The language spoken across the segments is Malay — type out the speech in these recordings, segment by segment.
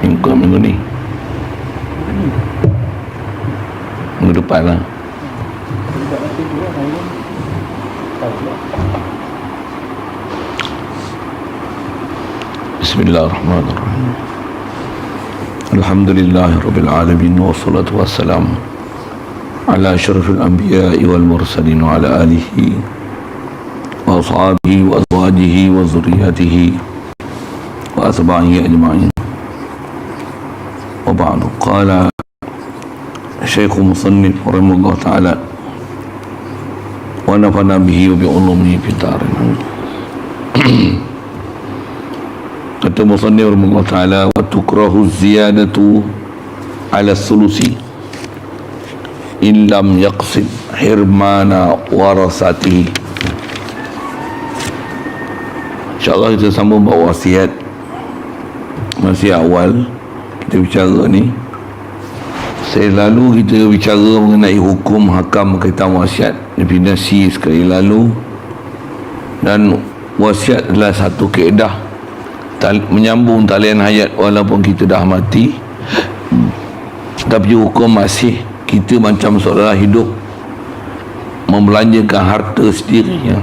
Minggu ni, minggu depan lah. Bismillahirrahmanirrahim. Alhamdulillahirabbil alamin wassalatu wassalamu ala asyrafil anbiya'i wal mursalin wa ala alihi wa ashabihi wa azwajihi wa zurriyyatihi wa atba'ihi ajma'in. Wa ba'du. Qala Syekh Musannif rahimahullah ta'ala wa nafa'na bihi wa bi ulumihi fid dharain. Kata Musannif rahimahullah ta'ala, wa tukrahu ziyadatu ala sulusi in lam yaqsid hirmana warasatihi. InsyaAllah kita sambung bawa wasiat. Masih awal kita bicara ni, lalu kita bicara mengenai hukum hakam berkaitan wasiat definisi sekali lalu. Dan wasiat adalah satu kaedah menyambung talian hayat walaupun kita dah mati, tapi hukum masih kita macam seolah hidup membelanjakan harta sendirinya.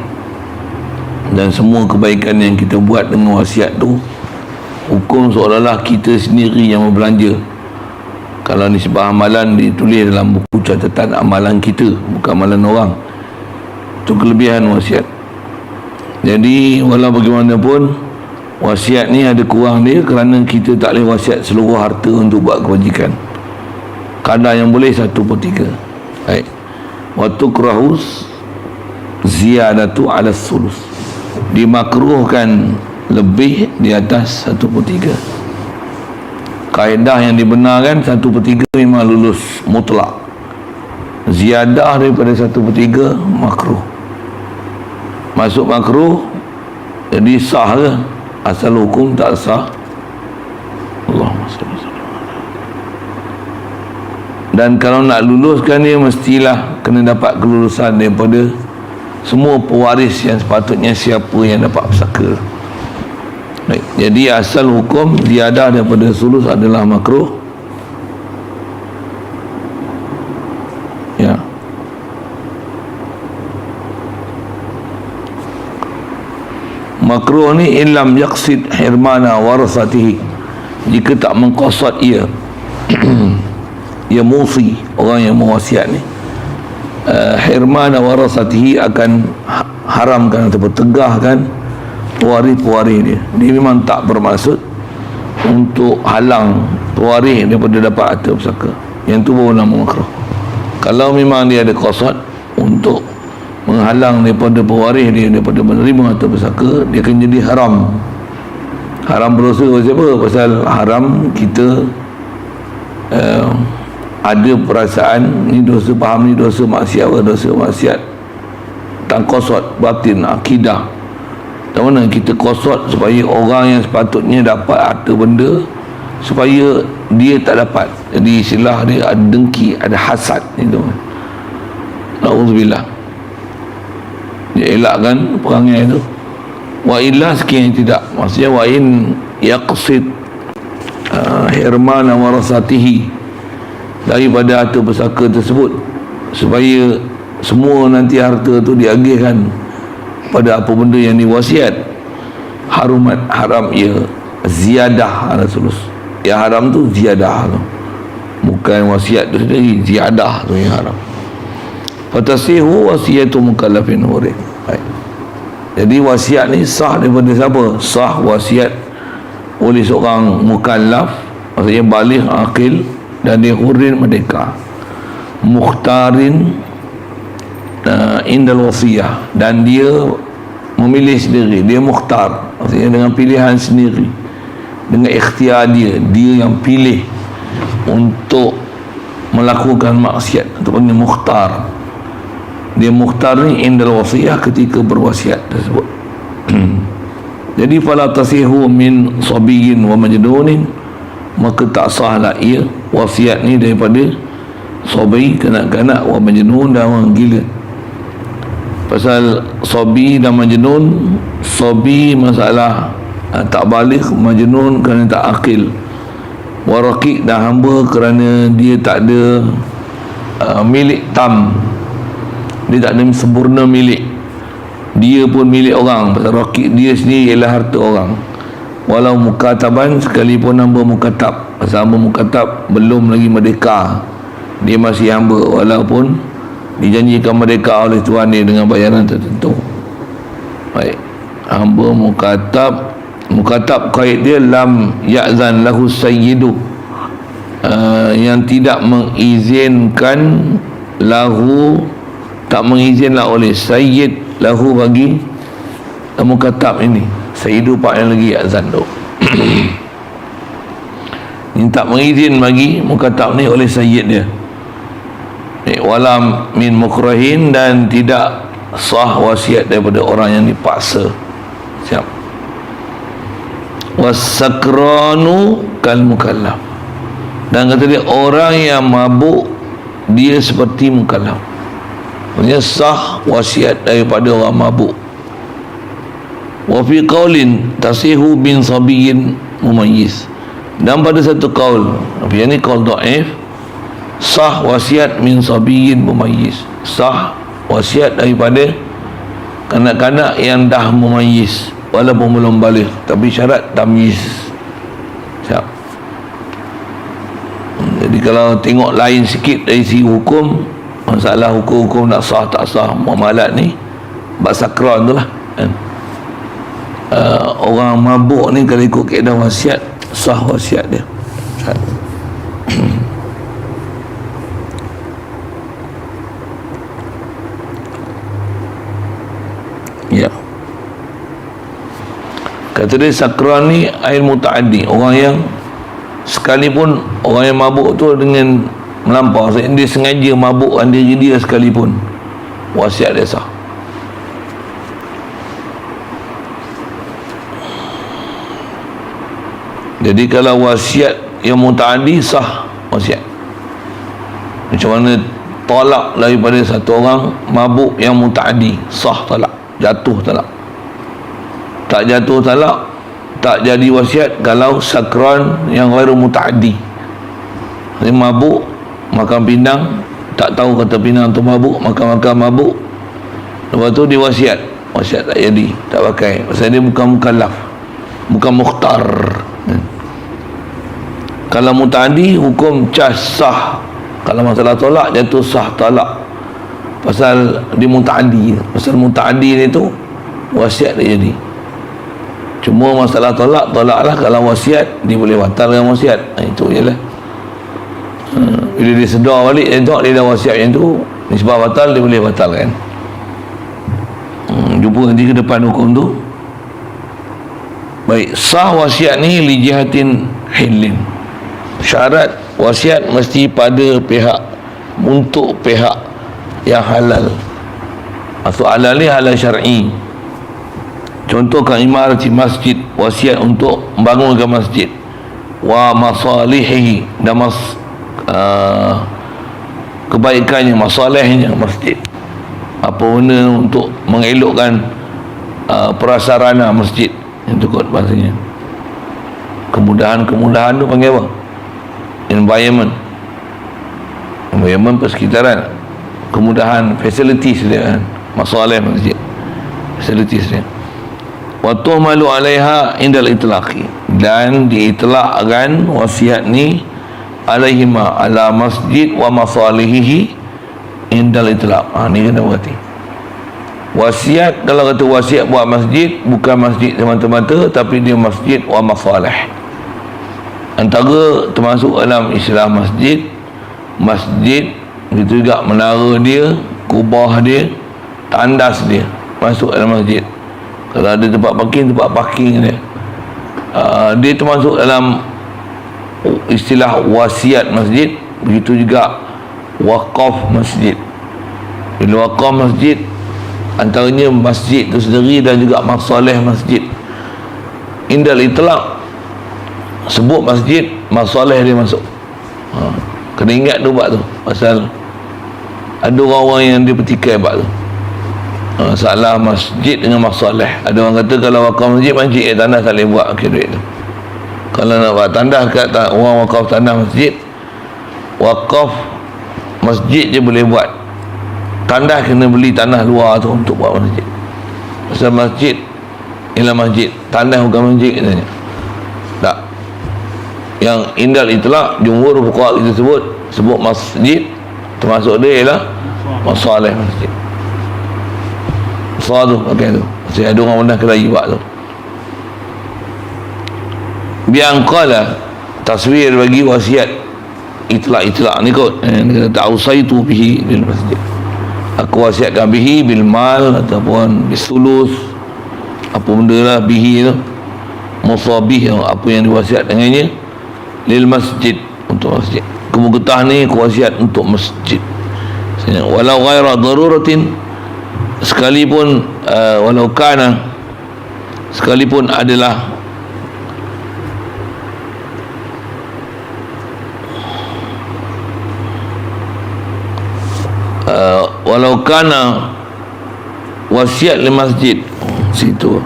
Dan semua kebaikan yang kita buat dengan wasiat tu, hukum seolah-olah kita sendiri yang berbelanja. Kalau nisbah amalan ditulis dalam buku catatan amalan kita, bukan amalan orang. Itu kelebihan wasiat. Jadi walau bagaimanapun, wasiat ni ada kurang dia, kerana kita tak boleh wasiat seluruh harta untuk buat kebajikan. Kadar yang boleh 1/3. Baik. Wa tukrahus ziyadatu ala sulus. Dimakruhkan lebih di atas 1/3. Kaedah yang dibenarkan 1/3 memang lulus mutlak. Ziyadah daripada 1/3 makruh. Masuk makruh, jadi sah ke? Asal hukum tak sah. Allahumma salli. Dan kalau nak luluskan dia, mestilah kena dapat kelulusan daripada semua pewaris yang sepatutnya siapa yang dapat pusaka. Baik. Jadi asal hukum ziyadah daripada sulus adalah makruh. Ya. Makruh ni illam yaqsid hirmana warasatihi, jika tak mengqasad ia ia musi, orang yang mewasiat ni, hirmana warasatihi, akan haramkan atau tegahkan pewaris-pewaris dia. Dia memang tak bermaksud untuk halang pewaris daripada dapat harta pusaka. Yang tu baru nama makruh. Kalau memang dia ada qasad untuk menghalang daripada pewaris dia daripada menerima harta pusaka, dia akan jadi haram. Haram berdosa siapa? Pasal haram kita ada perasaan ni dosa, faham ni dosa maksiat, dosa maksiat tak qasad, batin, akidah. Dan mana kita qasad supaya orang yang sepatutnya dapat harta benda, supaya dia tak dapat. Jadi istilah dia ada dengki, ada hasad itu. Na'udzubillah. Dia elakkan perangai itu. Wa illa sekian tidak. Maksudnya wa in yaqsid hirmana warasatihi, daripada harta pusaka tersebut, supaya semua nanti harta tu diagihkan pada apa benda yang diwasiat, haram ia ziyadah ala sulus. Yang haram tu ziyadah tu, bukan wasiat tu sendiri, ziyadah tu yang haram. Fatasihu wasiyatu mukallafin hurin. Jadi wasiat ni sah daripada siapa? Sah wasiat oleh seorang mukallaf, maksudnya baligh, aqil, dan dia hurin, merdeka, mukhtarin indal wasiyah, dan dia memilih sendiri, dia mukhtar, maksudnya dengan pilihan sendiri, dengan ikhtiar dia yang pilih untuk melakukan maksiat, untuk panggil mukhtar. Dia mukhtar ni indal wasiyah, ketika berwasiat tersebut. Jadi fala tasihu min sabiyin wa majnunin, maka tak sahlah ia wasiat ni daripada sabi, kanak-kanak, wa majnun, dan orang gila. Pasal sabi dan majnun, sabi masalah tak balik, majnun kerana tak akil, waraqiq dan hamba kerana dia tak ada milik tam, dia tak ada sempurna milik, dia pun milik orang. Pasal raqiq dia sendiri ialah harta orang. Walau mukataban, sekalipun hamba mukatab, pasal hamba mukatab belum lagi merdeka, dia masih hamba walaupun dijanjikan merdeka oleh Tuhan dia dengan bayaran tertentu. Baik, hamba mukatab kait dia lam ya'zan lahu sayyidu, yang tidak mengizinkan lahu, tak mengizinlah oleh sayyid lahu bagi mukatab ini. Sayyidu pak yang lagi ya'zan tu ini tak mengizin bagi mukatab ni oleh sayyid dia. Wala min mukrahin, dan tidak sah wasiat daripada orang yang dipaksa. Siap. Wasakranu kal mukallaf, dan kata dia orang yang mabuk dia seperti mukallaf. Maksudnya sah wasiat daripada orang mabuk. Wa fi qaulin tasihu bin sabiyin mumayyiz, dan pada satu qaul, tapi yang ni qaul dhaif, sah wasiat min sabiyin mumayyiz, sah wasiat daripada kanak-kanak yang dah mumayyiz walaupun belum balik, tapi syarat tamyiz. Siap. Jadi kalau tengok lain sikit dari segi hukum, masalah hukum-hukum nak sah tak sah muamalat ni, bab sakran tu lah kan. Orang mabuk ni kalau ikut kaedah wasiat, sah wasiat dia. Ya, kata dia sakran ni air mutaaddi, orang yang sekalipun orang yang mabuk tu dengan melampau, dia sengaja mabukkan diri dia sekalipun, wasiat dia sah. Jadi kalau wasiat yang mutaaddi sah wasiat. Macam mana talak daripada satu orang mabuk yang mutaaddi, sah talak, jatuh talak. Tak jatuh talak, tak jadi wasiat kalau sakran yang ghairu mutaaddi. Dia mabuk, makan pindang, tak tahu kata pindang tu mabuk, makan mabuk, lepas tu dia wasiat tak jadi, tak pakai, pasal dia bukan mukallaf, bukan mukhtar. Kalau mutaaddi hukum cas sah. Kalau masalah tolak jatuh sah talak, pasal dia mutaaddi. Pasal mutaaddi ni tu wasiat dia jadi. Cuma masalah tolaklah, kalau wasiat dia boleh batalkan wasiat. Itu je lah. Bila dia sedar balik, dia tengok dia dah wasiat yang tu, nisbah batal, dia boleh batalkan. Jumpa nanti ke depan hukum tu. Baik, sah wasiat ni li jihatin hilin. Syarat wasiat mesti pada pihak, untuk pihak yang halal. Atau halal ni halal syar'i. Contoh kan imarati masjid, wasiat untuk membangunkan masjid, wa masalihi, dan kebaikannya, masalahnya masjid, apa benda untuk mengelokkan prasarana masjid, itu kot bahasanya. Kemudahan tu panggil apa? Environment persekitaran, kemudahan, facilities dia kan, masalah masjid, facilities dia. Wa tuhmalu 'alaiha indal itlaqi, dan diitlaqkan wasiat ni alaihima ala masjid wa masalihihi indal itlaq. Ni kena berhati. Wasiat, kalau kata wasiat buat masjid, bukan masjid semata-mata, tapi dia masjid wa masalih. Antara termasuk dalam istilah masjid, begitu juga menara dia, kubah dia, tandas dia, masuk dalam masjid. Kalau ada tempat parking dia, dia termasuk dalam istilah wasiat masjid. Begitu juga wakaf masjid. Bila wakaf masjid, antaranya masjid itu sendiri dan juga masalah masjid. Indal itlaq, sebut masjid, masalah dia masuk. Kena ingat tu bab tu, pasal ada orang-orang yang dia petikai bab tu. Masalah masjid dengan masalah. Ada orang kata kalau wakaf masjid tandas tak boleh buat pakai duit tu. Kalau nak buat tandas kat orang wakaf tandas masjid, wakaf masjid je boleh buat. Tandas kena beli tanah luar tu untuk buat masjid. Pasal masjid ialah masjid, tandas bukan masjid katanya. Tak. Yang indal itulah jumhur fuqaha kita sebut masjid, termasuk dia ialah masalah masjid. Masalah tu pakai tu. Saya ada orang pernah kelahi buat tu. Biangqala taswir bagi wasiat itlak ni kot. Dia kata ausaitu bihi bil masjid. Aku wasiatkan bihi bil mal ataupun bisulus, apa benda lah bihi tu, musabih, apa yang diwasiat dengannya, lil masjid, untuk masjid. Kamu getah ni aku wasiat untuk masjid. Walau ghaira daruratin, sekalipun walau kana, sekalipun adalah walau kana wasiat li masjid. Situ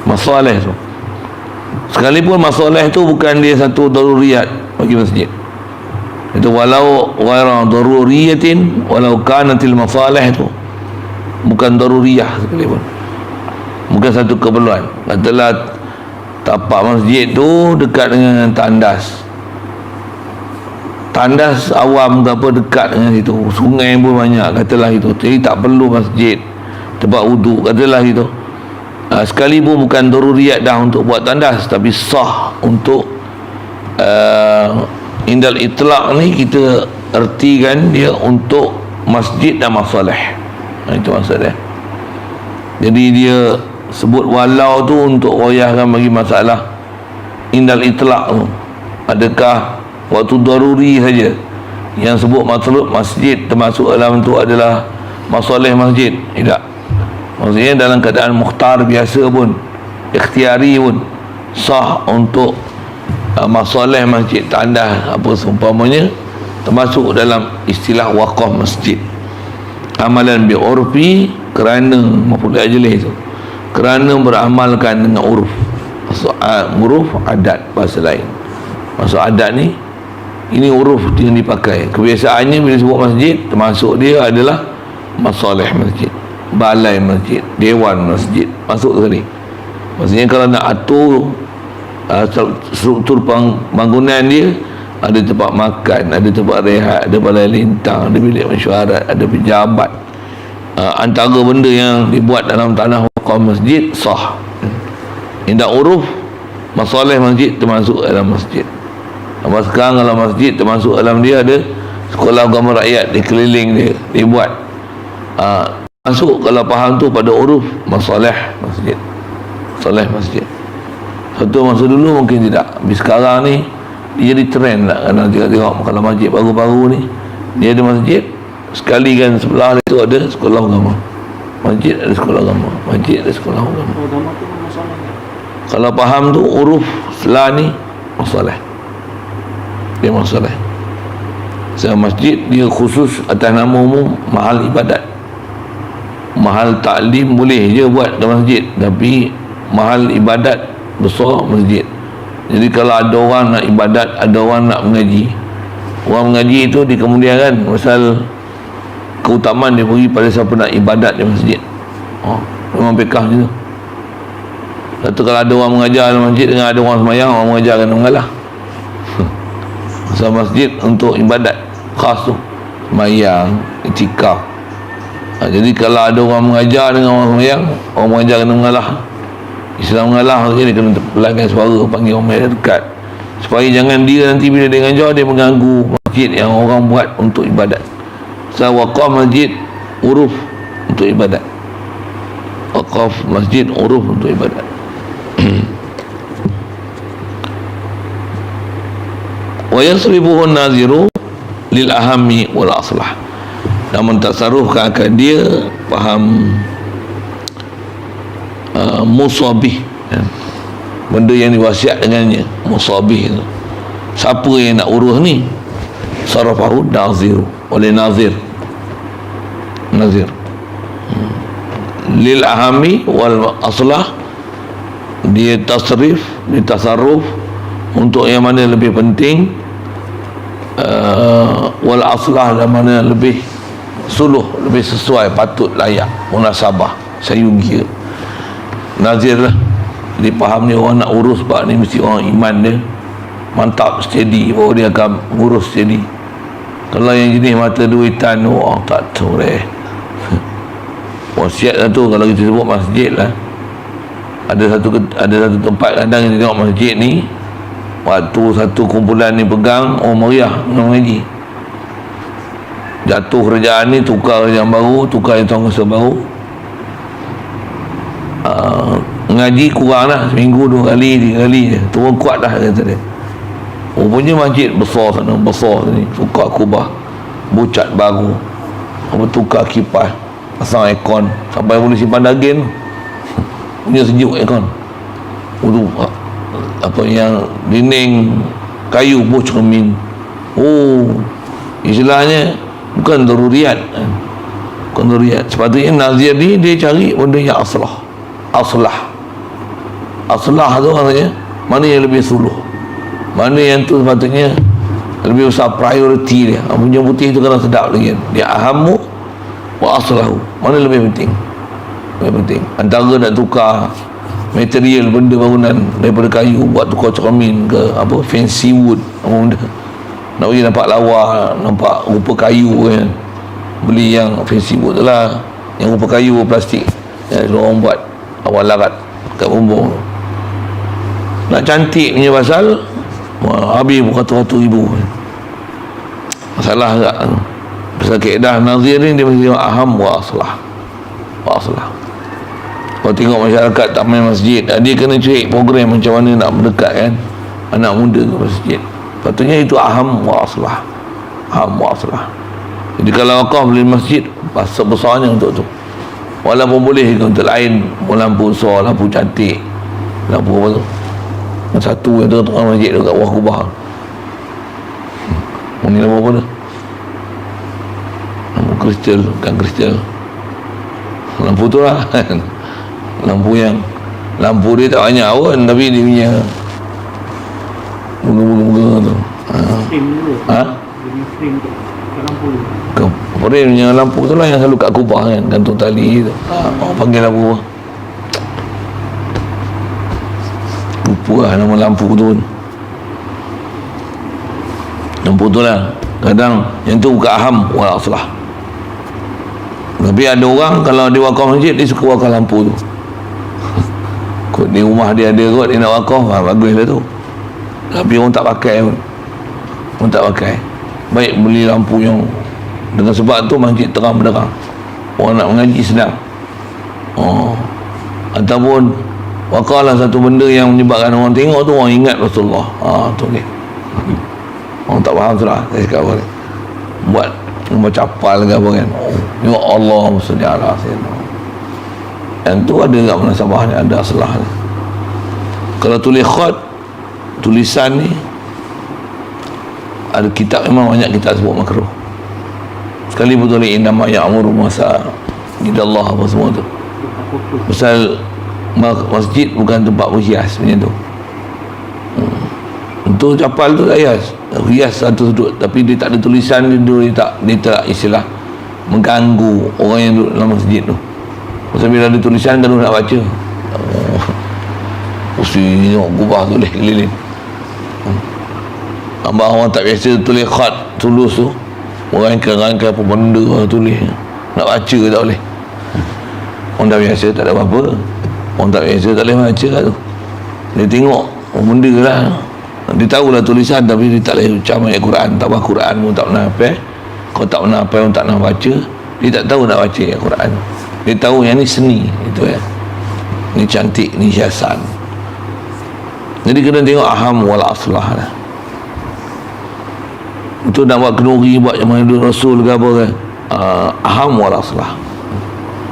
masalah tu, sekalipun masalah itu bukan dia satu daruriyat bagi masjid. Itu walau ghaira daruriyatin, walau kanatil masalah itu bukan daruriyah sekalipun, bukan satu keperluan. Katalah tapak masjid tu dekat dengan tandas, tandas awam ke apa dekat dengan situ, sungai pun banyak, katalah itu, jadi tak perlu masjid, tempat wuduk, katalah itu. Sekalipun bukan daruriyat dah untuk buat tandas, tapi sah untuk indal itlaq ni kita ertikan dia untuk masjid dan masalah. Itu maksudnya. Jadi dia sebut walau tu untuk royahkan bagi masalah indal itlaq tu. Adakah waktu daruri saja yang sebut maksud masjid termasuk dalam tu adalah masalah masjid? Tidak. Maksudnya dalam keadaan mukhtar biasa pun, ikhtiari pun sah untuk masalah masjid, tandas apa seumpamanya, termasuk dalam istilah waqaf masjid. Amalan bi urfi, kerana maf'ul ajlih itu, kerana beramalkan dengan uruf, uruf adat bahasa lain. Maksud adat ni, ini uruf yang dipakai, kebiasaannya bila sebut masjid, termasuk dia adalah masalah masjid, balai masjid, dewan masjid, masuk sekali. Maksudnya kalau nak atur struktur bangunan dia, ada tempat makan, ada tempat rehat, ada balai lintang, ada bilik mesyuarat, ada pejabat. Antara benda yang dibuat dalam tanah wakaf masjid sah. Indah uruf, masalah masjid termasuk dalam masjid. Apa sekarang kalau masjid termasuk dalam dia ada sekolah agama rakyat di keliling dia dibuat. Masuk kalau faham tu pada uruf masalah masjid. Masalah masjid. Satu masa dulu mungkin tidak, tapi sekarang ni dia jadi trend lah. Kerana tengok kalau masjid baru-baru ni dia ada masjid, sekali kan sebelah itu ada sekolah agama, masjid ada sekolah agama, masjid ada sekolah agama. Kalau faham tu uruf selah ni masalah, dia masalah. Sebab masjid dia khusus atas nama umum mahal ibadat. Mahal taklim boleh je buat dalam masjid, tapi mahal ibadat besar masjid. Jadi kalau ada orang nak ibadat, ada orang nak mengaji, orang mengaji itu dikemudiankan pasal keutamaan dia pergi pada siapa nak ibadat di masjid. Memang pekah je tu. Satu kalau ada orang mengajar dalam masjid dengan ada orang semayang, orang mengajar akan mengalah. Pasal masjid untuk ibadat khas tu, semayang, itikaf. Jadi kalau ada orang mengajar dengan orang semayang, orang mengajar kena mengalah. Islam mengalah, dia kena pelanggan suara, panggil orang yang dekat, supaya jangan dia nanti bila dia ngajar dia mengganggu masjid yang orang buat untuk ibadat. So waqaf masjid uruf untuk ibadat, waqaf masjid uruf untuk ibadat. Wa yasrifuhu an-naziru lil ahammi wal aslah, dan mentasarrufkan akan dia faham musabih, benda yang diwasiat dengannya, musabih tu. Siapa yang nak urus ni? Sarafahu nazir, oleh nazir lil ahami wal aslah, dia tasrif, dia tasarruf untuk yang mana lebih penting, wal aslah yang mana lebih suluh, lebih sesuai, patut, layak, munasabah, sayugia. Nazir lah, dipaham ni orang nak urus sebab ni mesti orang iman dia mantap, steady, baru dia akan urus steady. Kalau yang jenis mata duitan, tak tahu wasiat lah tu. Kalau kita sebut masjid lah, ada satu tempat kadang kita tengok masjid ni, waktu satu kumpulan ni pegang, meriah nak mengaji. Jatuh kerajaan ni, tukar kerajaan baru, tukar yang tahun kesel baru, ngaji kurang lah, seminggu 2 kali 3 kali je, turun kuat dah kata dia. Rupanya masjid besar sana, besar ni, tukar kubah, bucat baru, tukar kipas, pasang aircon sampai boleh simpan daging punya sejuk aircon. Apa yang dinding kayu pun cermin. Istilahnya bukan daruriyat, bukan daruriyat. Sepatutnya nazir ni dia cari benda yang aslah tu katanya mana yang lebih suluh, mana yang tu sepatutnya lebih besar priority dia. Punya putih tu kena sedap lagi, dia ahamu wa aslahu, mana lebih penting, lebih penting. Antara nak tukar material benda bangunan daripada kayu buat tukar cermin ke apa, fancy wood, apa benda nak bagi nampak lawa, nampak rupa kayu kan, beli yang fancy wood tu lah, yang rupa kayu plastik yang orang buat awal larat kat bumbung. Nak cantik punya pasal habis beratus-ratus ribu. Masalah tak pasal kaedah nazir ni, dia mesti aham wa aslah. Kalau tengok masyarakat tak main masjid, dia kena cari program macam mana nak mendekatkan anak muda ke masjid. Patutnya itu aham wa aslah. Jadi kalau wakaf beli masjid, besarnya untuk tu. Walaupun boleh untuk lain, lampu besar, lampu cantik, lampu apa tu, satu yang tengah-tengah masjid tu kat bawah kubah. Ini lampu apa tu? Lampu kristal, bukan kristal, lampu tu lah. Lampu dia tak banyak pun, tapi dia punya bunga-bunga tu. Frame yang lampu tu lah yang selalu kat kubah kan, gantung tali tu. Orang panggil lampu apa? Lupa lah nama lampu tu pun. Lampu tu lah. Kadang yang tu bukan aham wal aslah. Tapi ada orang kalau dia wakaf masjid, dia suka wakaf lampu tu. Kot di rumah dia ada kot, dia nak wakaf, bagus lah tu. Tapi orang tak pakai pun. Orang tak pakai. Baik beli lampu yang, dengan sebab tu masjid terang benderang, orang nak mengaji senang. Ataupun wakaflah satu benda yang menyebabkan orang tengok tu orang ingat Rasulullah. Tu ni orang tak faham surah, saya cakap apa ni, buat baca hafal ke apa kan, ya Allah salli ala sayyidina. Yang tu ada tak munasabah ni, ada aslah ni. Kalau tulis khat, tulisan ni, ada kitab, memang banyak kitab sebut makruh. Sekali betul ni nama ya'muru masa Allah apa semua tu. Pasal masjid bukan tempat berhias macam tu. Untuk capal tu tak hias satu sudut, tapi dia tak ada tulisan, dia tak istilah mengganggu orang yang duduk dalam masjid tu. Pasal bila ada tulisan kan nak baca, pusing tengok kubah tulis keliling. Abang orang tak biasa tulis khat, tulus tu, rangkai-rangkai apa benda tulis, nak baca tak boleh. Orang tak biasa tak ada apa-apa, orang tak biasa tak boleh baca kat tu. Dia tengok benda lah, dia tahulah tulisan, tapi dia tak boleh macam ayat Quran, tak faham Quran pun tak pernah hafal. Kalau tak pernah hafal pun tak pernah baca, dia tak tahu nak baca ayat Quran. Dia tahu yang ni seni, itu ya, ni cantik, ni hiasan. Jadi kena tengok aham wal aslah lah. Itu nak buat kenduri, buat yang mana Rasul ke apa kan, aham wal aslah.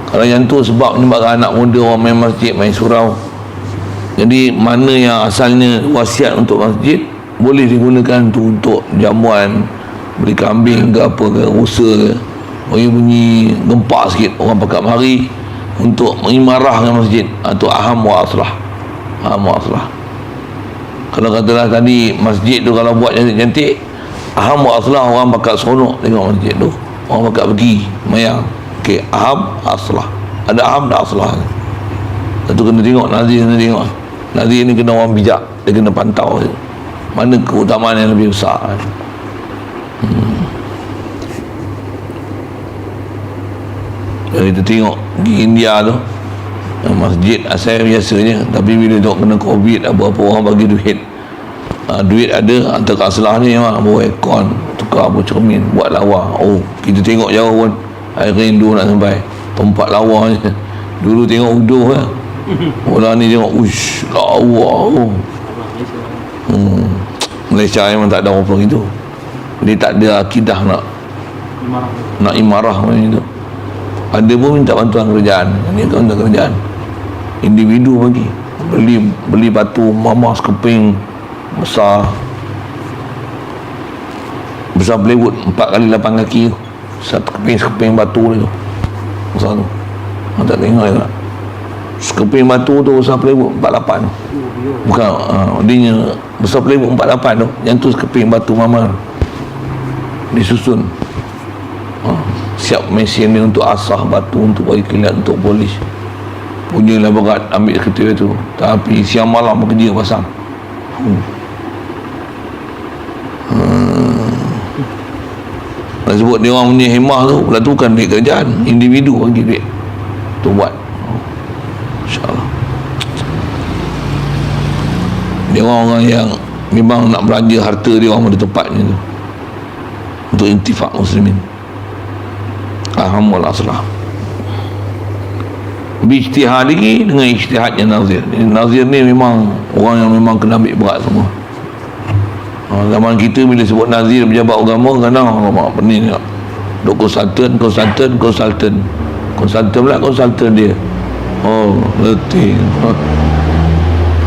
Kalau yang tu sebab menyebabkan anak muda orang main masjid, main surau. Jadi mana yang asalnya wasiat untuk masjid boleh digunakan tu untuk jamuan, beli kambing ke apa ke, usaha ke. Bunyi gempak sikit, orang pakat mari untuk mengimarahkan masjid, atau aham wa aslah. Aham wa aslah. Kalau katalah tadi masjid tu kalau buat cantik-cantik, aham wa aslah, orang pakat seronok tengok masjid tu, orang pakat pergi mayang. Okey, aham aslah. Ada aham dan aslah. Itu kena tengok, nazir kena tengok. Nazir ni kena orang bijak, dia kena pantau mana keutamaan yang lebih besar. Jadi kita tengok di India tu, masjid asal biasanya, tapi bila tengok kena Covid, apa-apa orang bagi duit. Duit ada, hantar kat Selah ni memang bawa aircon, tukar apa cermin, buat lawa. Oh, kita tengok jauh pun air rindu nak sampai tempat lawa ni. Dulu tengok uduh lah, orang ni tengok uish lawa. Malaysia memang tak ada apa gitu. Dia tak ada akidah nak imarah macam itu. Ada pun minta bantuan kerajaan. Ini kan bantuan kerajaan. Individu bagi beli batu mama sekeping besar Plywood 4 kali 8 kaki tu. Satu sekeping batu tu besar tu. Tak tengok tak? Sekeping batu tu besar Plywood 48 tu. Bukan, dia besar Plywood 48 tu. Yang tu sekeping batu mama disusun. Siap mesin dia untuk asah batu, untuk bagi kilat, untuk polis. Punyalah berat ambil ketika tu, tapi siang malam bekerja pasang. Nak sebut dia orang punya hemah tu, pula tu bukan duit kerajaan, individu bagi duit tu buat. InsyaAllah dia orang yang memang nak belanja harta dia orang pada tempatnya tu, untuk intifak muslimin. Aham wal aslah. Bijtihad lagi dengan ijtihadnya nazir. Nazir ni memang orang yang memang kena ambil berat semua. Zaman kita bila sebut nazir pejabat agama, kadang orang pening tak? Duk konsultan pula konsultan dia. Oh, letih.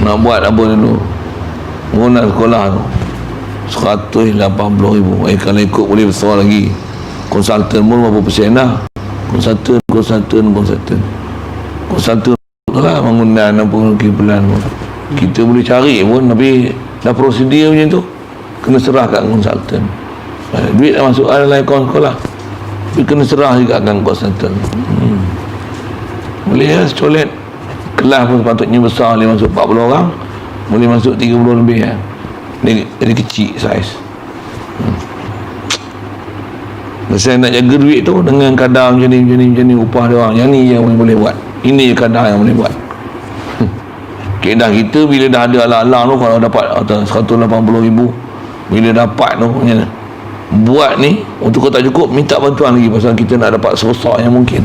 Nak buat apa dulu? Guna sekolah tu 180,000. Kalau ikut boleh besar lagi. Konsultan pun berapa persen dah. Konsultan lah bangunan apa kibulan pun. Kita boleh cari pun, tapi dah prosedur macam tu, kena serah kat konsultan. Duit dah masuk dalam akaun sekolah, tapi kena serah juga kat konsultan. Boleh lah secolet. Kelas pun sepatutnya besar, boleh masuk 40 orang, boleh masuk 30 lebih lah. Dia kecil saiz. Saya nak jaga duit tu dengan kadar macam ni upah dia orang. Yang ni yang boleh buat. Ini je kadar yang boleh buat. Keedah kita bila dah ada alang-alang tu, kalau dapat 180,000, bila dapat tu macam mana? Buat ni untuk kau tak cukup, minta bantuan lagi, pasal kita nak dapat sebesar yang mungkin.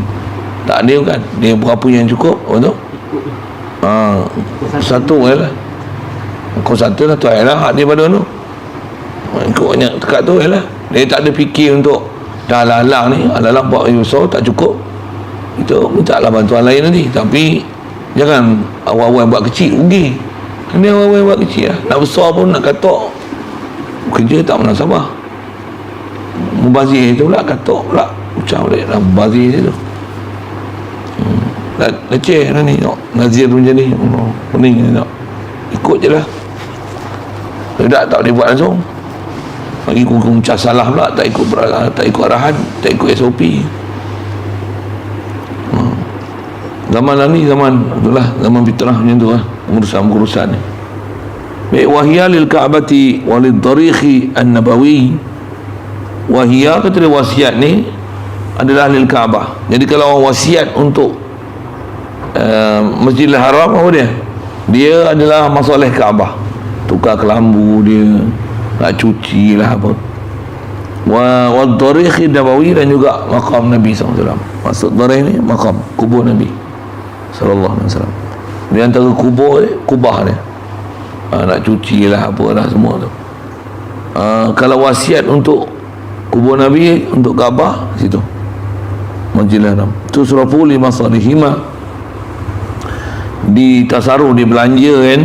Tak ada kan? Dia berapa yang cukup? Betul? Satu je lah. Kau satu lah tu lah dia pada tu. Ikut banyak tekat tu je lah. Dia tak ada fikir untuk dah alang-alang ni, alang-alang buat besar tak cukup, itu minta lah bantuan lain nanti. Tapi jangan awal-awal buat kecil, rugi. Ini awal-awal buat kecil lah. Nak besar pun nak katok, kerja tak pernah sabar. Mubazir tu pula, katok pula, macam boleh lah mubazir tu. Leceh lah ni, tengok nazir tu macam ni, pening ni tengok. Ikut je lah. Tak boleh buat langsung. Bagi hukum cas salah pula, tak ikut arahan, tak ikut SOP. Zaman lah ni zaman fitrah macam tu lah, urusan ni. Baik, wahiyya lil ka'bati walid tariqi an-nabawi. Wahiyya kata dia, wasiat ni adalah lil Ka'bah. Jadi kalau orang wasiat untuk Masjidil Haram, apa dia adalah masalah Ka'bah, tukar kelambu dia, nak cuci lah apa. Wa tariqi nabawi, dan juga maqam Nabi SAW. Maksud tariq ni maqam kubur Nabi SAW. Di antara kubur ni, kubah dia, nak cuci lah apa lah semua tu. Kalau wasiat untuk kubur Nabi, untuk Kaabah situ. Masjidil Haram. Tusrafu li masalihima, di tasarruf, dibelanja kan,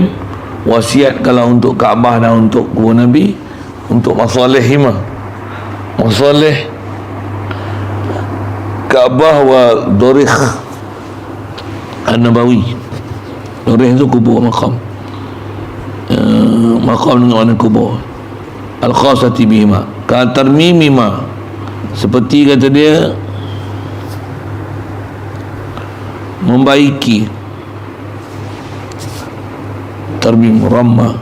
wasiat kalau untuk Kaabah dan untuk kubur Nabi, untuk masalihima, masalih Kaabah wa Dorikh An-Nabawi. Dorikh itu kubur maqam, maqam dengan warna kubur, al-khasati bihima, ka tarmimima, seperti kata dia membaiki, tarmim ramma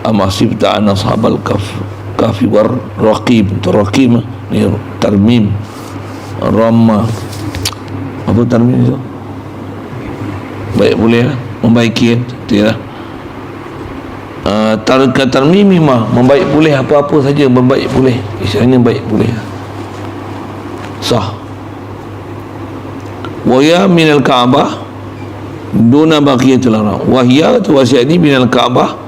amasibta an ashabal kafi war raqib, raqim ni tarmim, ramma, apa tarmim itu? Baik, boleh lah, membaiki tidak. Tarmimi mah, membaik boleh, apa-apa saja membaik boleh, istilahnya baik boleh, sah. Wahya minal Ka'bah duna baqiyatil haram. Wahya tu wasiat ni minal Ka'bah,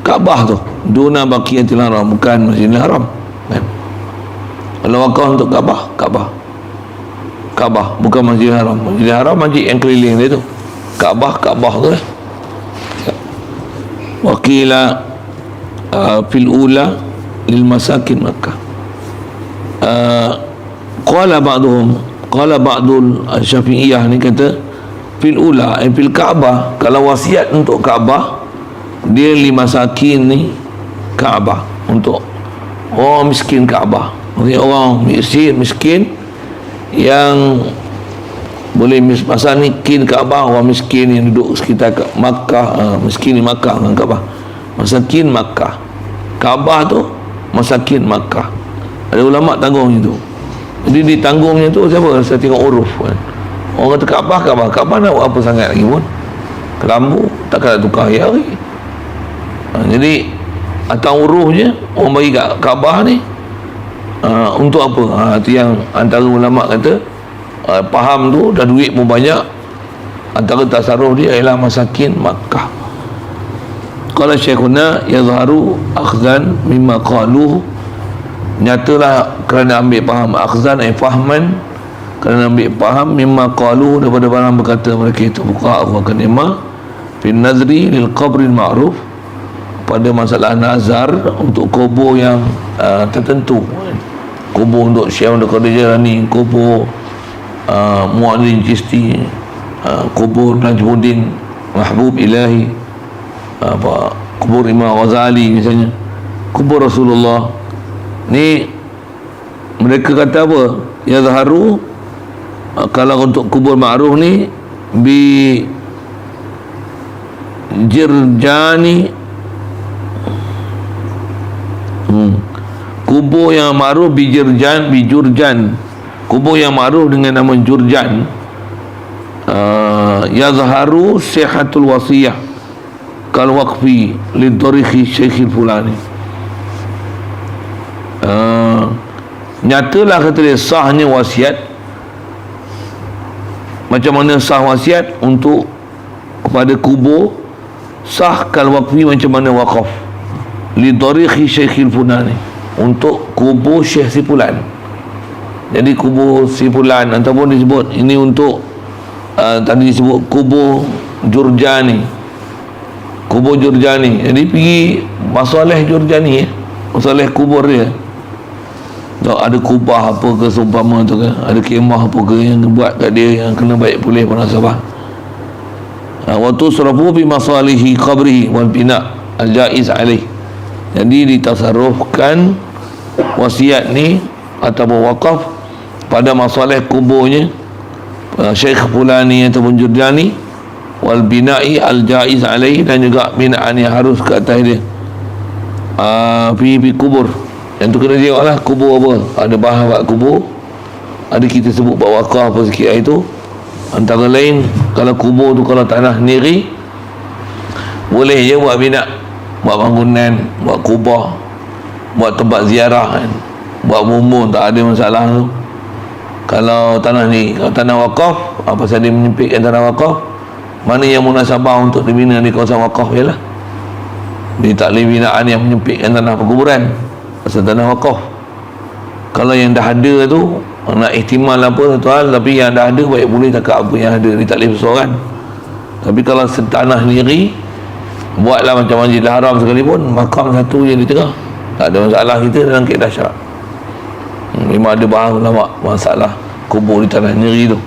Ka'bah tu duna baqiyatil haram, bukan Masjidil Haram kan? Kalau wakaf untuk Ka'bah, Ka'bah bukan Masjidil Haram. Masjidil Haram masjid yang keliling dia tu, Ka'bah tu lah. Waqila fil ula lil masakin Makkah. Qala ba'dul Syafi'iyah ni kata fil ula, fil Ka'bah, kalau wasiat untuk Ka'bah dia li masakin ni Ka'bah, untuk orang miskin Ka'bah. Maksudnya orang miskin yang boleh masakin Ka'bah, orang miskin yang duduk sekitar Makkah, miskin di Makkah dengan Ka'bah, masakin Makkah. Ka'bah tu masakin Makkah. Ada ulama tanggung itu. Jadi ditanggungnya tu siapa? Saya tengok uruf kan. Orang kata Ka'bah nak buat apa sangat lagi pun, kelambu takkan nak tukar hari. Jadi atas urufnya orang bagi kat Ka'bah ni untuk apa? Itu yang antara ulama kata faham tu, dah duit pun banyak, antara tasarruf dia ialah masakin Makkah. Qala syekhuna yazharu akhzan mimma qaluh, nyatalah kerana ambil faham, akhzan ay fahman, kerana ambil faham mimma qaluh, daripada barang berkata mereka itu fuqaha wa kanima fi nazri lil qabr al ma'ruf, pada masalah nazar untuk kubur yang tertentu, kubur untuk Syekh Abdul Qadir Jailani, kubur Mu'adhin Chisti, kubur Najmuddin Mahbub Ilahi, kubur Imam Ghazali misalnya, kubur Rasulullah ni, mereka kata apa? Yazharu, kalau untuk kubur ma'ruf ni bi jirjani, kubur yang ma'ruf bi jurjan, kubur yang ma'ruf dengan nama Jurjan. Yazharu sihatul wasiyah kal waqfi lidorikhi syekhil fulani. Nyatalah kata dia sahnya wasiat. Macam mana sah wasiat untuk kepada kubur, sah kal waqfi macam mana waqaf lidorikhi syekhil fulani, untuk kubur Syekh si fulan. Jadi kubur si fulan ataupun disebut ini untuk tadi disebut kubur Jurjani, kubur Jurjani. Jadi pergi masalah Jurjani, masalah kubur dia. Tak ada kubah apa ke seumpama tu ke, ada kemah apa ke yang buat kat dia yang kena baik pulih munasabah. Wa tusrafu bi masalihi qabrihi wal bina al jaiz alaih. Jadi ditasarrufkan wasiat ni ataupun wakaf pada masalah kuburnya Syekh Fulani ataupun Jurjani, wal bina'i al jaiz alaih, dan juga binaan yang harus ke atas dia, pergi kubur. Yang tu kena tengok lah kubur apa, ada bahan buat kubur, ada kita sebut buat wakaf apa sikit itu. Antara lain kalau kubur tu kalau tanah sendiri boleh je buat bina, buat bangunan, buat kubah, buat tempat ziarah kan, buat bumbung, tak ada masalah tu. Kalau tanah ni, kalau tanah wakaf, apa sahaja dia menyempitkan tanah wakaf, mana yang munasabah untuk dibina di kawasan wakaf ialah dia tak boleh binaan yang menyempitkan tanah perkuburan, pasal tanah wakaf. Kalau yang dah ada tu nak ihtimal apa satu hal, tapi yang dah ada baik boleh cakap apa yang ada, dia tak boleh bersoalan. Tapi kalau setanah sendiri, buatlah macam Masjidil Haram sekalipun, makam satu je di tengah, tak ada masalah kita dalam kaedah syarak. Memang ada bahas ulama masalah kubur di tanah sendiri tu.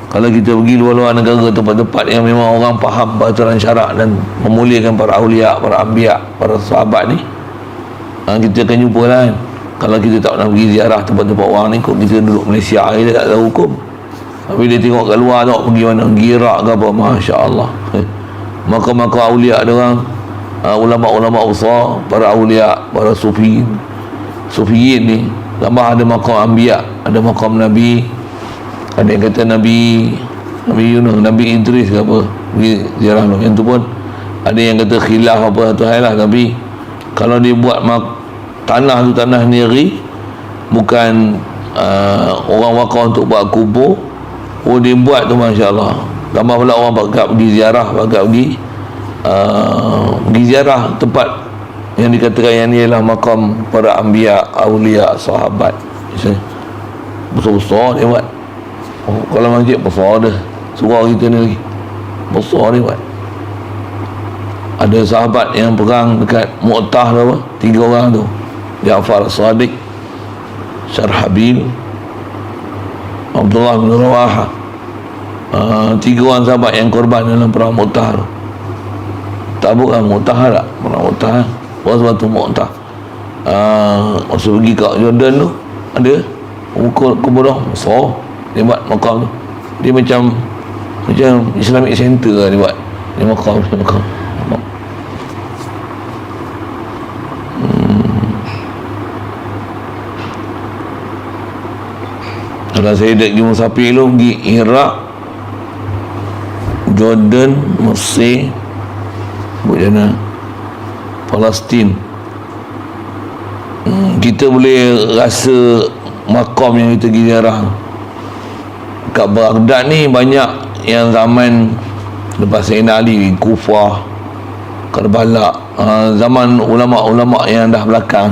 Kalau kita pergi luar-luar negara, tempat-tempat yang memang orang faham peraturan syarak dan memuliakan para awliya, para anbiya, para sahabat ni, kita akan jumpa lah kan. Kalau kita tak pernah pergi ziarah tempat-tempat orang ni, kok kita duduk Malaysia, kita tak tahu hukum. Tapi dia tengok kat luar tu, pergi mana, Girak ke apa, Masya Allah. Makam-makam awliya ada orang, ulama-ulama besar, para awliya, para sufiyin ni, tambah ada makam anbiya, ada makam Nabi, ada yang kata Nabi Yunus, Nabi Idris ke apa, pergi ziarah tu. Yang tu pun ada yang kata khilaf apa tu hal lah. Tapi kalau dia buat tanah tu tanah sendiri, bukan orang wakaf untuk buat kubur, dia buat tu Masya Allah. Tambah pula orang bakal pergi ziarah, bakal pergi ziarah tempat yang dikatakan yang ni ialah makam para anbiya, awliya, sahabat. Besar-besar dia buat. Kalau masjid besar dah, surau kita ni lagi besar dia buat. Ada sahabat yang perang dekat Mu'tah tu apa, 3 orang tu, Ja'far Sadiq, Syarhabil, Abdullah bin Rawaha. 3 orang sahabat yang korban dalam perang Mu'tah tu. Tak bukan Mu'tah tak, perang Mu'tah, waktu Mu'tah. Masa pergi kat Jordan tu, ada kubur besar, dia buat makam tu. Dia macam Islamic Center lah dia buat. Dia makam. Kalau saya dah pergi musafir tu, pergi Iraq, Jordan, Mesir, bagaimana Palestin, kita boleh rasa makam yang kita pergi ziarah. Kat Baghdad ni banyak yang zaman lepas Sayyidina Ali, Kufah, Karbala, zaman ulama-ulama yang dah belakang.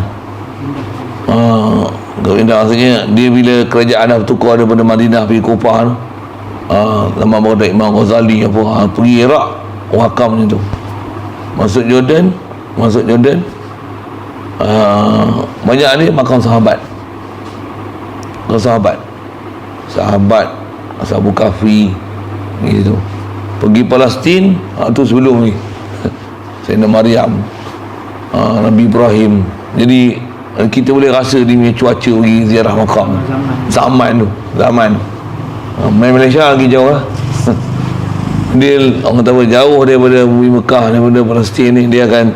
Maksudnya dia bila kerajaan dah bertukar daripada Madinah pergi Kufah tu, zaman Baghdad Imam Ghazali apa, pergi Iraq wakam macam tu. Masuk Jordan, banyak ni makam sahabat, sahabat Abu Kahfi gitu. Pergi Palestin, tu sebelum ni Sayyidina Maryam, Nabi Ibrahim. Jadi kita boleh rasa dia punya cuaca pergi ziarah makam zaman. Main Malaysia lagi jauh lah. Dia orang kata jauh daripada bumi Mekah, daripada Palestin ni, dia akan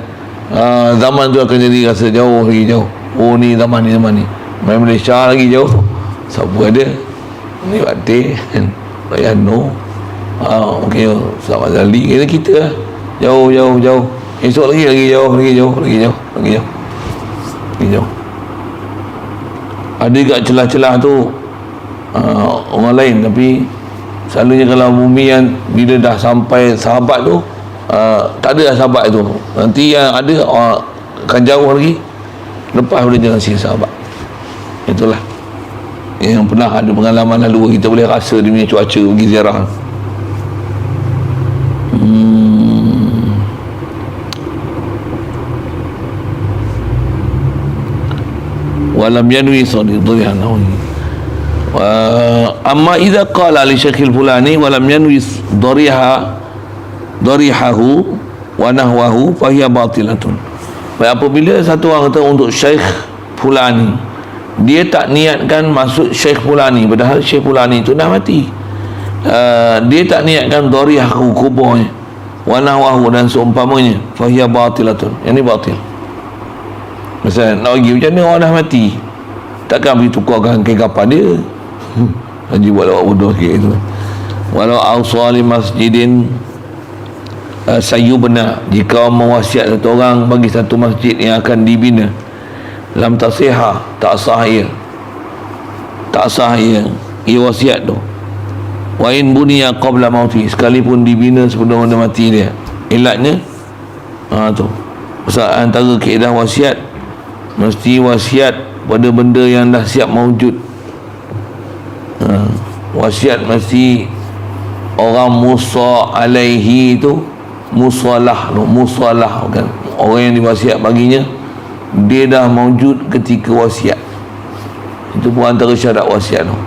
zaman tu akan jadi rasa jauh lagi jauh. Oh ni zaman ni. Main Malaysia lagi jauh. Siapa ada ni Fatih, Rayano, okey, Selamat Zali, kita lah jauh. Esok lagi jauh. Ada kat celah-celah tu orang lain, tapi selalunya kalau bumi yang bila dah sampai sahabat tu, tak ada sahabat tu, nanti yang ada akan jauh lagi lepas boleh jalan si sahabat. Itulah yang pernah ada pengalaman lalu, kita boleh rasa dia punya cuaca pergi ziarah. Walam yanwi sadidhihan. Amma idza qala li syekhil fulani walam yanwi darihahu wa nahwahu fa hiya batilatun. Baik, apabila satu orang kata untuk syekh fulani, dia tak niatkan maksud syekh fulani, padahal syekh fulani itu dah mati, dia tak niatkan darihahu kuburnya, wa nahwahu dan seumpamanya, fa hiya batilatun. Yang ni batil. Misalnya nak pergi macam ni, orang dah mati, takkan pergi tukarkan kain kapan dia. Haji buat lawak bodoh sikit tu. Walau awsali masjidin sayyubna, jika mewasiat satu orang bagi satu masjid yang akan dibina, lam tasihha, tak sah ia wasiat tu. Wa in buniya qabla mauti, sekalipun dibina sebelum dia mati dia. Ilatnya tu pasal antara kaedah wasiat, mesti wasiat pada benda yang dah siap mawujud. Wasiat mesti orang musa alaihi tu, musalah kan, orang yang diwasiat baginya dia dah mawujud ketika wasiat. Itu pun antara syarat wasiat tu.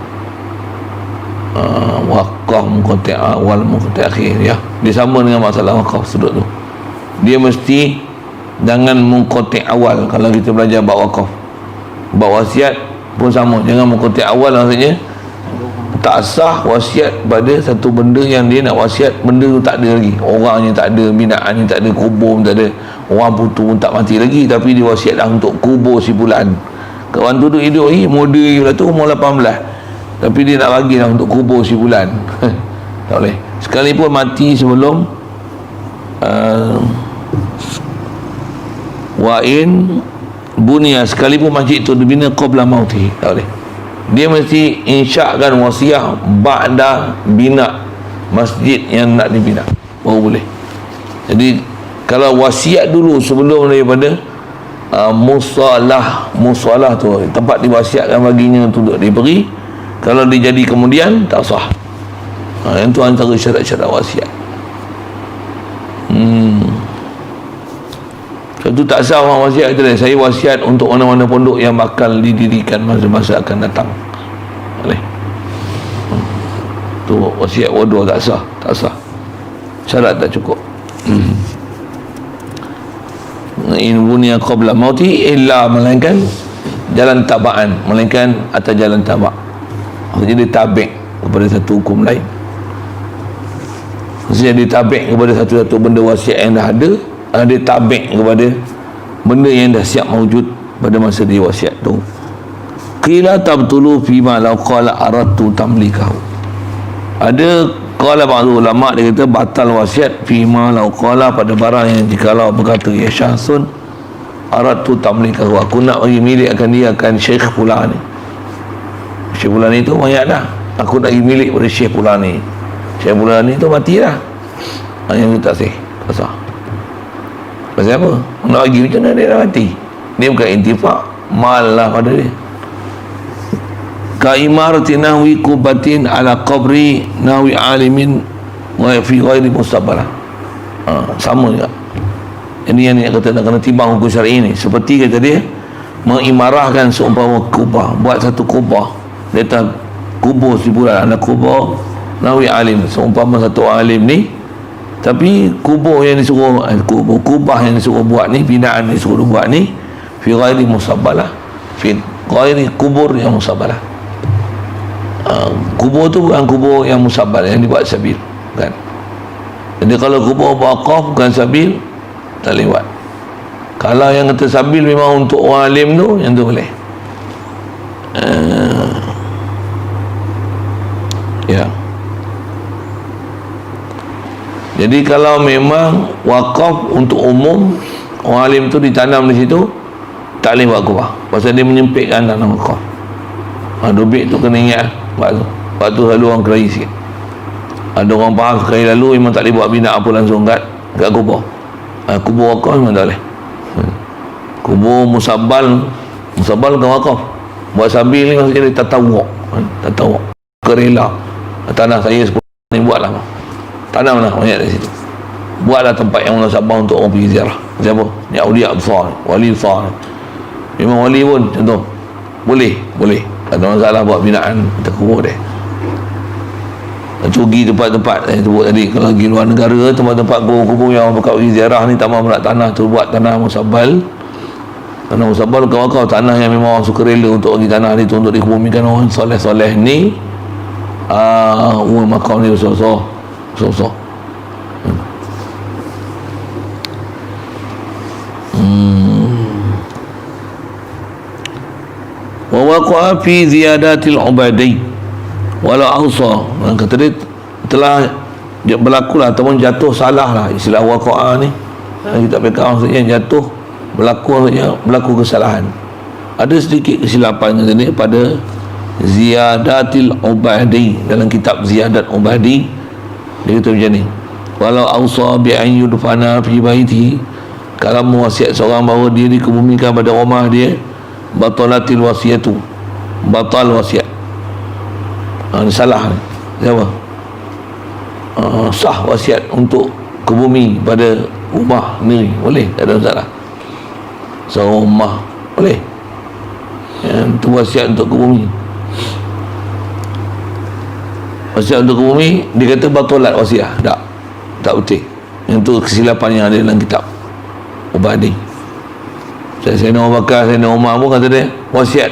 Wakaf muqatta' awal muqatta' akhir, ya. Dia sama dengan masalah wakaf sudut tu. Dia mesti jangan muqatta' awal. Kalau kita belajar bab wakaf, bab wasiat pun sama, jangan muqatta' awal. Maksudnya tak sah wasiat pada satu benda yang dia nak wasiat, benda tu tak ada lagi, orangnya tak ada, binaannya tak ada, kubur tak ada, orang putu pun tak mati lagi, tapi dia wasiat dah untuk kubur si fulan. Kawan tu duduk hidup lagi, muda pula tu umur 18, tapi dia nak bagi dah untuk kubur si fulan. Tak boleh. Sekalipun mati sebelum wa'in bunia, sekalipun masjid itu dibina qabla mauti, tak boleh. Dia mesti insyakan wasiah ba'da bina masjid yang nak dibina, baru boleh. Jadi kalau wasiat dulu sebelum daripada musalah tu, tempat diwasiatkan baginya untuk diberi, kalau dia jadi kemudian tak sah. Yang tu antara syarat-syarat wasiat. Itu tak sah orang wasiat kata, saya wasiat untuk mana-mana pondok yang bakal didirikan masa-masa akan datang. Boleh. Tu wasiat bodoh, tak sah, tak sah. Syarat tak cukup. In bunia qabla mauti illa, melainkan jalan tabaan, melainkan atas jalan tabak. Maksudnya dia tabik kepada satu hukum lain. Maksudnya dia tabik kepada satu benda wasiat yang dah ada, dia tabik kepada benda yang dah siap mawujud pada masa dia wasiat tu. Qila tabtulu fima law qala aradtu tamlikahu. Ada qala ba'du ulama, dia kata batal wasiat fima law qala, pada barang yang jikalau berkata ya syahsun aradtu tamlikahu, aku nak bagi milik akan dia, akan syekh fulan ni. Syekh fulan ni tu mayat dah, aku nak bagi milik pada syekh fulan ni. Syekh fulan ni tu mati dah. Yang tu tak sah, tak sah. Pasal apa? Nak bagi macam mana dia dah mati? Dia bukan intifak, mal lah pada dia. Ka imarati nahwi kubatin ala qabri nahwi alimin wa fi ghairi mustabbalah. Sama juga. Ini yang dia kata nak kena timbang hukum syar'i ni. Seperti kata dia mengimarahkan seumpama kubah, buat satu kubah, dia tak kubur si bulan, ada kubur nahwi alim, seumpama satu alim ni, tapi kubur yang disuruh, kubah yang disuruh buat ni, binaan yang disuruh buat ni, fi ghairi musabbalah, fi ghairi kubur yang musabbalah. Kubur tu bukan kubur yang musabbalah, yang dibuat sabil, kan. Jadi kalau kubur waqaf bukan sabil, tak lewat. Kalau yang kata sabil memang untuk orang alim tu, yang tu boleh. Ya. Jadi kalau memang wakaf untuk umum, orang alim tu ditanam di situ, tak boleh buat kubah, pasal dia menyempitkan tanah wakaf. Dubik tu kena ingat waktu tu selalu orang kelahi sikit. Ada orang faham sekali lalu memang tak boleh buat bina apa langsung kat kubur. Kubur wakaf memang tak boleh. Kubur musabbal ke wakaf. Buat sabil ni maksudnya dia tatawuk, kerela. Tanah saya 10 ni buatlah, tanam lah banyak dari situ, buatlah tempat yang munasabah untuk orang pergi ziarah. Siapa? Ni awliya besar, wali besar, memang wali pun contoh boleh, tak ada masalah buat binaan terkubur dia. Pergi tempat-tempat saya sebut tadi, kalau pergi luar negara, tempat-tempat kubur yang orang pergi ziarah ni, tak mahu nak tanah tu buat tanah musabbal. Tanah musabbal kau tanah yang memang orang suka rela untuk bagi tanah ni tu untuk dikebumikan orang soleh-soleh ni. Makam ni besar-besar. Wa waqa'a fi ziyadatil ubadi walau awsa, kata dia telah berlakulah ataupun jatuh salah lah, istilah waqa'a ni kita fikir maksudnya jatuh, berlaku kesalahan. Ada sedikit kesilapan kata dia pada ziyadatil ubadi, dalam kitab ziyadat ubadi dia kata macam ni, walau awsa bi an yudfana fi baiti, kalau mewasiat seorang bahawa dia dikebumikan pada rumah dia, batalatil wasiyatu, batal wasiat. Salah ni. Siapa? Sah wasiat untuk ke bumi pada rumah ni, boleh, tak ada masalah. Rumah boleh. Yang tu wasiat untuk ke bumi. Wasiat untuk ke bumi, dia kata batalat wasiat. Tak betul. Yang tu kesilapan yang ada dalam kitab Ubadi. Sayyidina Abu Bakar, Sayyidina Umar pun kata dia wasiat.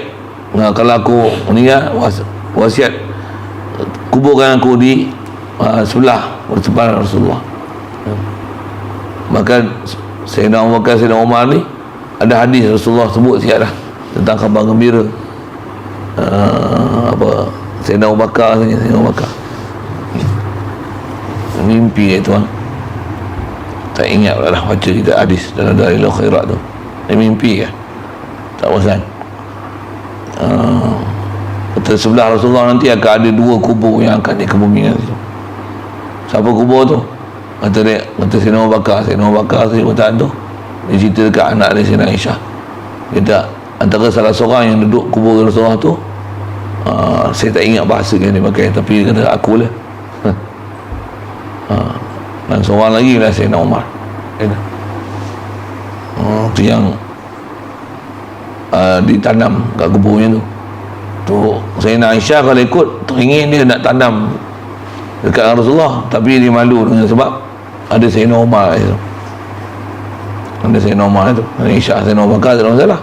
Kalau aku meninggal, wasiat kuburkan aku di sebelah bersebelah Rasulullah. Maka Sayyidina Abu Bakar, Sayyidina Umar ni ada hadis Rasulullah sebut sikit dah tentang khabar gembira. Sayyidina Abu Bakar, Sayyidina Abu Bakar mimpi itu tak ingat lah baca kita hadis dalam Dalilul Khairat tu. Dia mimpi kan, tak bosan. Kata sebelah Rasulullah nanti akan ada 2 kubur yang akan dikebumikan situ. Siapa kubur tu? Kata Sayyidina Abu Bakar. Sayyidina Abu Bakar tu dia cerita dekat anak dia Sayyidina Aisyah. Dia tak, antara salah seorang yang duduk kubur Rasulullah tu, saya tak ingat bahasa yang dia pakai, tapi dia kata akulah. Dan seorang lagi lah Sayyidina Umar. Tu yang ditanam kat kuburnya tu Sayyidina Aisyah kalau ikut teringin dia nak tanam dekat Rasulullah, tapi dia malu dengan sebab ada Sayyidina Umar itu. Ada Sayyidina Umar itu. Aisyah, Sayyidina Bakar tak ada masalah.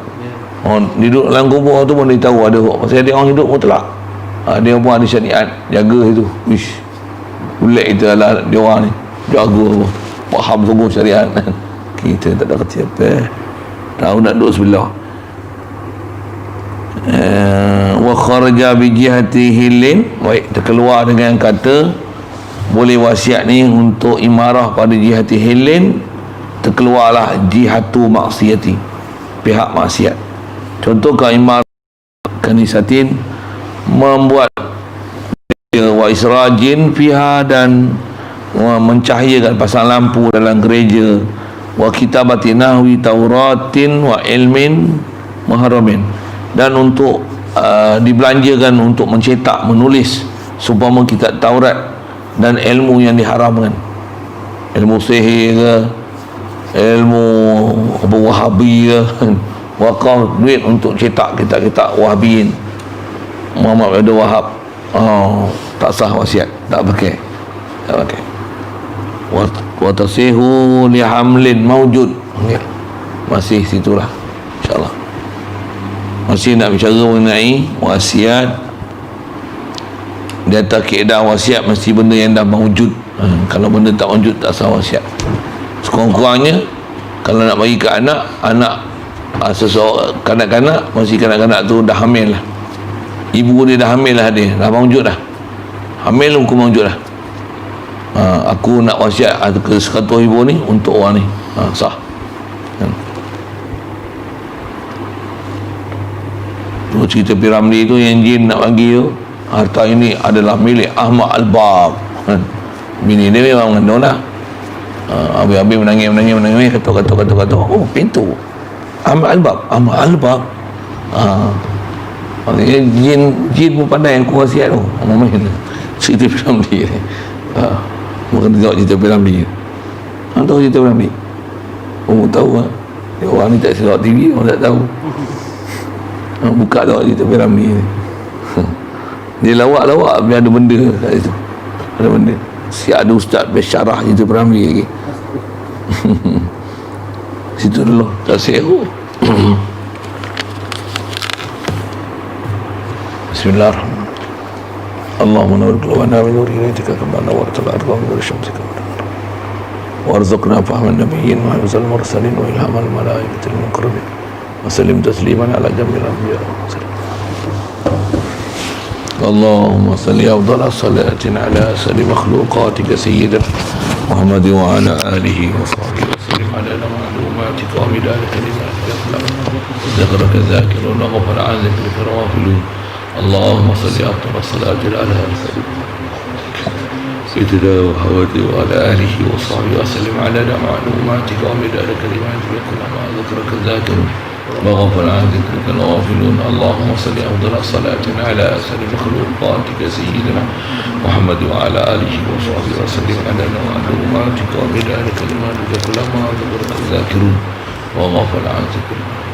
Duduk dalam kubur tu pun dia tahu ada kok. Pasal dia orang hidup mutlak. Dia pun ada syariat jaga itu. Wish, bulat kita lah dia orang ni, jaga faham sungguh syariat. Kita tak ada kerti apa, tahu nak duduk sebelah. Wa kharaja bi jihati hilin, baik, terkeluar dengan kata boleh wasiat ni untuk imarah pada jihati hilin, terkeluarlah jihatu maksiati, pihak maksiat. Contoh ke imarah kanisatin, membuat wa israjin fiha, dan mencahayakan pasang lampu dalam gereja, wa kitabati nahwi tauratin wa ilmin muharramin, dan untuk dibelanjakan untuk mencetak, menulis seumpama kitab Taurat dan ilmu yang diharamkan, ilmu sihir ke, ilmu Wahabi ke, wakaf duit untuk cetak kitab-kitab Wahabiyin, Muhammad Abdul Wahab, tak sah wasiat, tak pakai. Wa tasihu li hamlin maujud, masih situlah insyaallah. Masih nak bicara mengenai wasiat. Di atas kaedah wasiat mesti benda yang dah mawujud. Kalau benda tak wujud tak sah wasiat. Sekurang-kurangnya kalau nak bagi ke anak seseorang kanak-kanak, mesti kanak-kanak tu dah hamil lah, ibu dia dah hamil lah, dia dah mawujud dah, hamil hukum mawujud dah. Aku nak wasiat ke 100 ribu ni untuk orang ni, sah. Tu cerita Piramli tu yang jin nak bagi tu, harta ini adalah milik Ahmad Al-Bab. Bini dia memang mengandung dah. Habis-habis menangis, kata, oh pintu Ahmad Al-Bab. Jin pun pandai yang aku wasiat tu. Cerita Piramli ni. Bukan tengok cerita Piramli. Tahu cerita Piramli? Tahu lah. Orang ni tak tengok TV, orang tak tahu. Buka tengok cerita Piramli ni. Dia lawak-lawak, ada benda kat situ. Ada benda. Ada ustaz bersyarah cerita Piramli lagi. Situ dulu tak sehu. Bismillahirrahmanirrahim. Allahumma nawwir qulubana bi nuri hidaytika kama nawwarta al-ardha bi nuri shamsika warzuqna fahman nabiyyin wa hifzal mursalin wa ilhamal malaikatil muqarrabin wa sallim tasliman ala jamil anbiya wa sallam. Allahumma salli afdal salatin ala asli makhluqatika sayyidina Muhammad wa ala alihi wa sahbihi wa sallim ala ma'lumatika wa midad kalimatika ذكرك ذاكرون وغفر عن ذكرك الغافلون. اللهم صل أفضل الصلاة على سيدنا محمد وعلى آله وصحبه وسلم على معلوماتك ومداد كلماتك كلما ذكرك الذاكرون وغفر عن ذكرك الغافلون اللهم صل أفضل الصلاة على أسر مخلوقاتك سيدنا محمد وعلى آله وصحبه وسلم على معلوماتك وبدار كلماتك كلما ذكرك الذاكرون وغفر عن ذكرك